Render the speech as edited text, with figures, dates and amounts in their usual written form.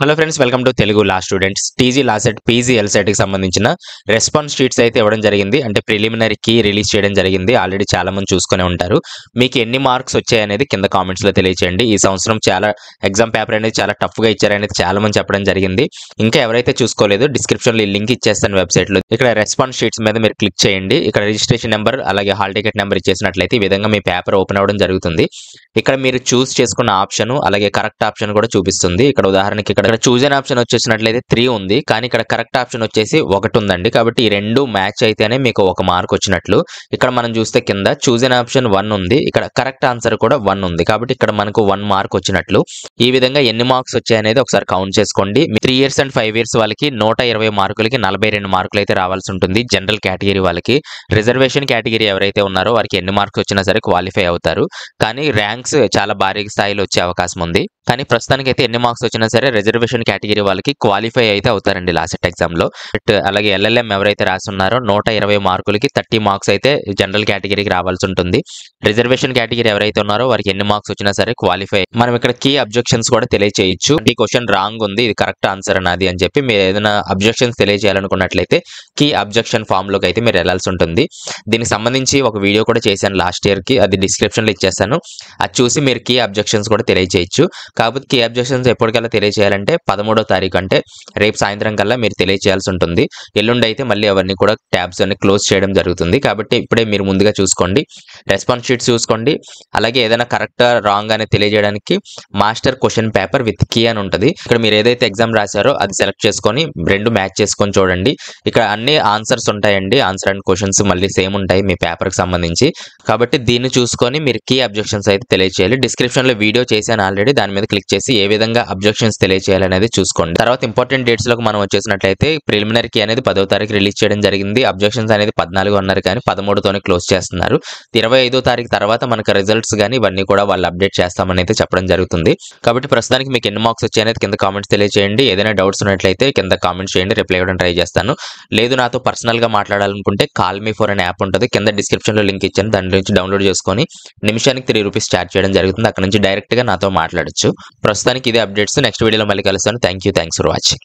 Hello friends, welcome to Telugu law students. TG LAWCET, PG LCET కి సంబంధించిన response sheets అయితే ఇవ్వడం జరిగింది. అంటే ప్రిలిమినరీ కీ రిలీజ్ చేయడం జరిగింది. ఆల్రెడీ చాలా మంది చూసుకునే ఉంటారు. మీకు ఎన్ని మార్క్స్ వచ్చాయనేది కింద కామెంట్స్ లో తెలియచేయండి. ఈ సంవత్సరం చాలా ఎగ్జామ్ పేపర్ అనేది చాలా టఫ్ గా ఇచ్చారనేది చాలా మంది చెప్పడం జరిగింది. ఇంకా ఎవరైతే చూసుకోలేదో డిస్క్రిప్షన్ లో లింక్ ఇచ్చేస్తాను వెబ్సైట్ లో. ఇక్కడ రెస్పాన్స్ షీట్స్ మీద మీరు క్లిక్ చేయండి. ఇక్కడ రిజిస్ట్రేషన్ నెంబర్ అలాగే హాల్ టికెట్ నెంబర్ ఇచ్చేసినట్లయితే ఈ విధంగా మీ పేపర్ ఓపెన్ అవ్వడం జరుగుతుంది. ఇక్కడ మీరు చూస్ చేసుకున్న ఆప్షన్ అలాగే కరెక్ట్ ఆప్షన్ కూడా చూపిస్తుంది. ఇక్కడ ఉదాహరణకి ఇక్కడ చూజ్ అనే ఆప్షన్ వచ్చేసినట్లయితే 3 ఉంది, కానీ ఇక్కడ కరెక్ట్ ఆప్షన్ వచ్చేసి 1 ఉందండి. కాబట్టి ఈ రెండు మ్యాచ్ అయితేనే మీకు 1 మార్క్ వచ్చినట్లు. ఇక్కడ మనం చూస్తే కింద చూజ్ అనే ఆప్షన్ 1 ఉంది, ఇక్కడ కరెక్ట్ ఆన్సర్ కూడా 1 ఉంది. కాబట్టి ఇక్కడ మనకు 1 మార్క్ వచ్చినట్లు. ఈ విధంగా ఎన్ని మార్క్స్ వచ్చాయనేది ఒకసారి కౌంట్ చేసుకోండి. 3 ఇయర్స్ అండ్ 5 ఇయర్స్ వాళ్ళకి 120 మార్కులకి 42 మార్కులు అయితే రావాల్సి ఉంటుంది. జనరల్ కేటగిరీ వాళ్ళకి. రిజర్వేషన్ కేటగిరీ ఎవరైతే ఉన్నారో వారికి ఎన్ని మార్క్స్ వచ్చినా సరే క్వాలిఫై అవుతారు. కానీ ర్యాంక్స్ చాలా భారీ స్థాయిలో వచ్చే అవకాశం ఉంది. కానీ ప్రస్తుతానికి అయితే ఎన్ని మార్క్స్ వచ్చినా సరే రిజర్వేషన్ కేటగిరీ వాళ్ళకి క్వాలిఫై అయితే అవుతారండి లాసెట్ ఎగ్జామ్ లో. అలాగే ఎల్ఎల్ఎం ఎవరైతే రాస్తున్నారో 120 మార్కులకి 30 మార్క్స్ అయితే జనరల్ కేటగిరీకి రావాల్సి ఉంటుంది. రిజర్వేషన్ కేటగిరీ ఎవరైతే ఉన్నారో వారికి ఎన్ని మార్క్స్ వచ్చినా సరే క్వాలిఫై. మనం ఇక్కడ కీ అబ్జెక్షన్స్ కూడా తెలియచేయచ్చు. ఈ క్వశ్చన్ రాంగ్ ఉంది, ఇది కరెక్ట్ ఆన్సర్ అన్నది అని చెప్పి మీరు ఏదైనా అబ్జెక్షన్స్ తెలియజేయాలనుకున్నట్లయితే కీ అబ్జెక్షన్ ఫామ్ లోకి అయితే మీరు వెళ్లాల్సి ఉంటుంది. దీనికి సంబంధించి ఒక వీడియో కూడా చేశాను లాస్ట్ ఇయర్ కి, అది డిస్క్రిప్షన్ లో ఇచ్చేస్తాను. అది చూసి మీరు కీ అబ్జెక్షన్స్ కూడా తెలియచేయచ్చు. కాకపోతే కీ అబ్జెక్షన్స్ ఎప్పటికల్లా తెలియజేయాలంటే 13వ తారీఖు, అంటే రేపు సాయంత్రం కల్లా మీరు తెలియజేయాల్సి ఉంటుంది. ఎల్లుండి అయితే మళ్ళీ అవన్నీ కూడా ట్యాబ్స్ అన్ని క్లోజ్ చేయడం జరుగుతుంది. కాబట్టి ఇప్పుడే మీరు ముందుగా చూసుకోండి, రెస్పాన్స్ షీట్స్ చూసుకోండి. అలాగే ఏదైనా కరెక్ట్ రాంగ్ అని తెలియజేయడానికి master question paper with key అని ఉంటుంది. ఇక్కడ మీరు ఏదైతే ఎగ్జామ్ రాశారో అది సెలెక్ట్ చేసుకొని రెండు మ్యాచ్ చేసుకొని చూడండి. ఇక్కడ అన్ని ఆన్సర్స్ ఉంటాయండి, ఆన్సర్ అండ్ క్వశ్చన్స్ మళ్ళీ సేమ్ ఉంటాయి మీ పేపర్ కి సంబంధించి. కాబట్టి దీన్ని చూసుకొని మీరు కీ అబ్జెక్షన్స్ అయితే తెలియజేయాలి. డిస్క్రిప్షన్ లో వీడియో చేశాను ఆల్రెడీ, దాని మీద క్లిక్ చేసి ఏ విధంగా అబ్జెక్షన్స్ తెలియజేయాలనేది చూసుకోండి. తర్వాత ఇంపార్టెంట్ డేట్స్ లోకి మనం వచ్చేసినట్లయితే ప్రిలిమినరీ కీ అనేది 10వ తారీఖు రిలీజ్ చేయడం జరిగింది. అబ్జెక్షన్స్ అనేది 14 అన్నారు, కానీ 13తోనే క్లోజ్ చేస్తున్నారు. 25వ తారీఖు తర్వాత మనకు రిజల్ట్స్ కానీ ఇవన్నీ కూడా వాళ్ళు అప్డేట్ చేస్తామని అయితే చెప్పడం జరుగుతుంది. కాబట్టి ప్రస్తుతానికి మీకు ఎన్ని మార్క్స్ వచ్చాయనేది కింద కామెంట్స్ తెలియజేయండి. ఏదైనా డౌట్స్ ఉన్నట్లయితే కింద కామెంట్స్ చేయండి, రిప్లై ఇవ్వడం ట్రై చేస్తాను. లేదు నాతో పర్సనల్ గా మాట్లాడాలనుకుంటే కాల్ మీ ఫర్ అనే యాప్ ఉంటుంది, కింద డిస్క్రిప్షన్ లో లింక్ ఇచ్చాను, దాని నుంచి డౌన్లోడ్ చేసుకొని నిమిషానికి 3 రూపీస్ చార్జ్ చేయడం జరుగుతుంది. అక్కడ నుంచి డైరెక్ట్ గా నాతో మాట్లాడొచ్చు. ప్రస్తుతానికి ఇదే అప్డేట్స్. నెక్స్ట్ వీడియోలో మళ్ళీ కలుస్తాను. Thanks for watching.